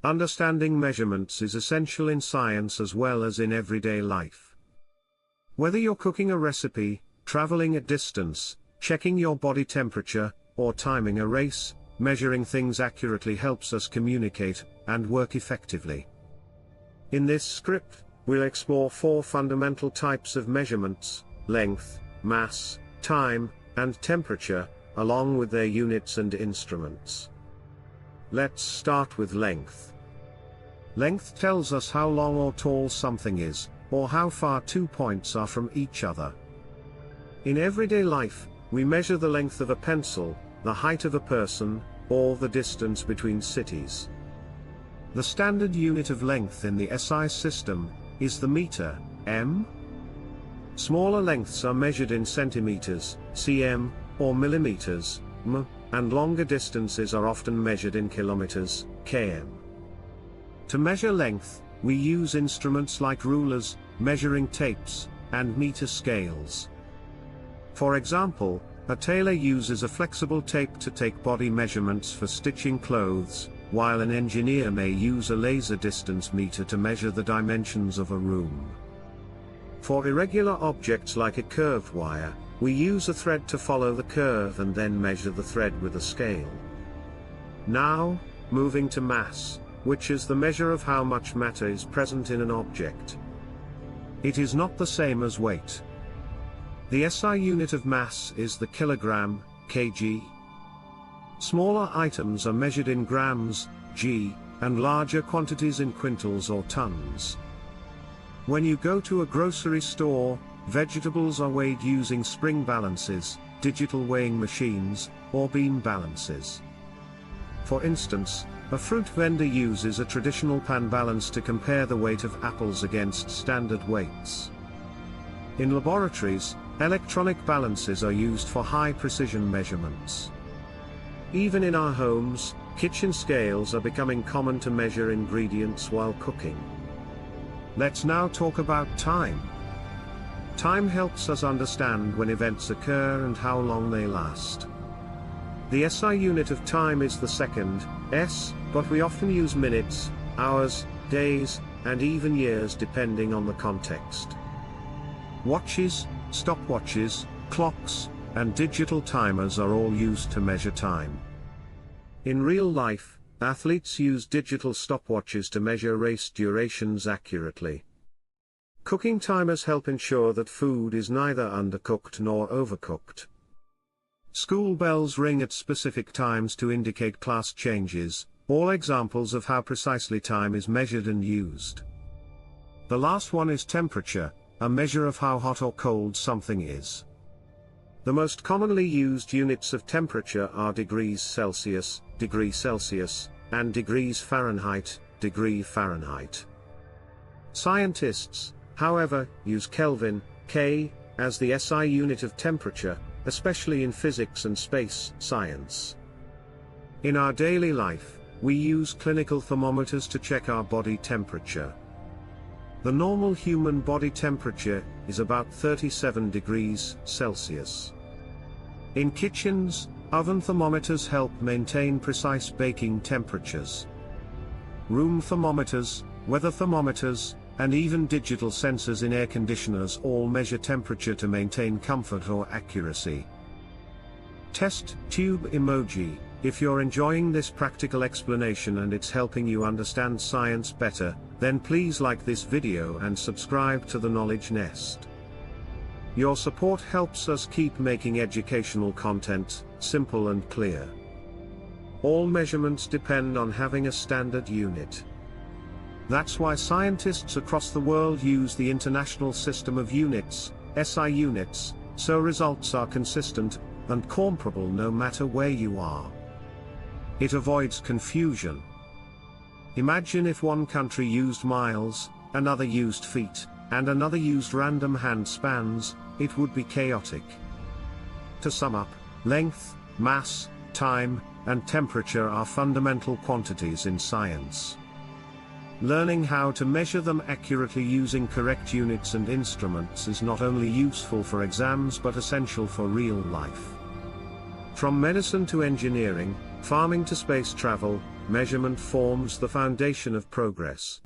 Understanding measurements is essential in science as well as in everyday life. Whether you're cooking a recipe, traveling a distance, checking your body temperature, or timing a race, measuring things accurately helps us communicate and work effectively. In this script, we'll explore 4 fundamental types of measurements: length, mass, time, and temperature, along with their units and instruments. Let's start with length. Length tells us how long or tall something is, or how far 2 points are from each other. In everyday life, we measure the length of a pencil, the height of a person, or the distance between cities. The standard unit of length in the SI system is the meter, m. Smaller lengths are measured in centimeters, cm, or millimeters, m, and longer distances are often measured in kilometers, km. To measure length, we use instruments like rulers, measuring tapes, and meter scales. For example, a tailor uses a flexible tape to take body measurements for stitching clothes, while an engineer may use a laser distance meter to measure the dimensions of a room. For irregular objects like a curved wire, we use a thread to follow the curve and then measure the thread with a scale. Now, moving to mass, which is the measure of how much matter is present in an object. It is not the same as weight. The SI unit of mass is the kilogram, kg. Smaller items are measured in grams, g, and larger quantities in quintals or tons. When you go to a grocery store, vegetables are weighed using spring balances, digital weighing machines, or beam balances. For instance, a fruit vendor uses a traditional pan balance to compare the weight of apples against standard weights. In laboratories, electronic balances are used for high-precision measurements. Even in our homes, kitchen scales are becoming common to measure ingredients while cooking. Let's now talk about time. Time helps us understand when events occur and how long they last. The SI unit of time is the second, s, but we often use minutes, hours, days, and even years depending on the context. Watches, stopwatches, clocks, and digital timers are all used to measure time. In real life, athletes use digital stopwatches to measure race durations accurately. Cooking timers help ensure that food is neither undercooked nor overcooked. School bells ring at specific times to indicate class changes, all examples of how precisely time is measured and used. The last one is temperature, a measure of how hot or cold something is. The most commonly used units of temperature are degrees Celsius, degree Celsius, and degrees Fahrenheit, degree Fahrenheit. Scientists, however, use Kelvin, K, as the SI unit of temperature, especially in physics and space science. In our daily life, we use clinical thermometers to check our body temperature. The normal human body temperature is about 37 degrees Celsius. In kitchens, oven thermometers help maintain precise baking temperatures. Room thermometers, weather thermometers, and even digital sensors in air conditioners all measure temperature to maintain comfort or accuracy. Test tube emoji. If you're enjoying this practical explanation and it's helping you understand science better, then please like this video and subscribe to the Knowledge Nest. Your support helps us keep making educational content simple and clear. All measurements depend on having a standard unit. That's why scientists across the world use the International System of Units, SI units, so results are consistent and comparable no matter where you are. It avoids confusion. Imagine if one country used miles, another used feet, and another used random hand spans, it would be chaotic. To sum up, length, mass, time, and temperature are fundamental quantities in science. Learning how to measure them accurately using correct units and instruments is not only useful for exams but essential for real life. From medicine to engineering, farming to space travel, measurement forms the foundation of progress.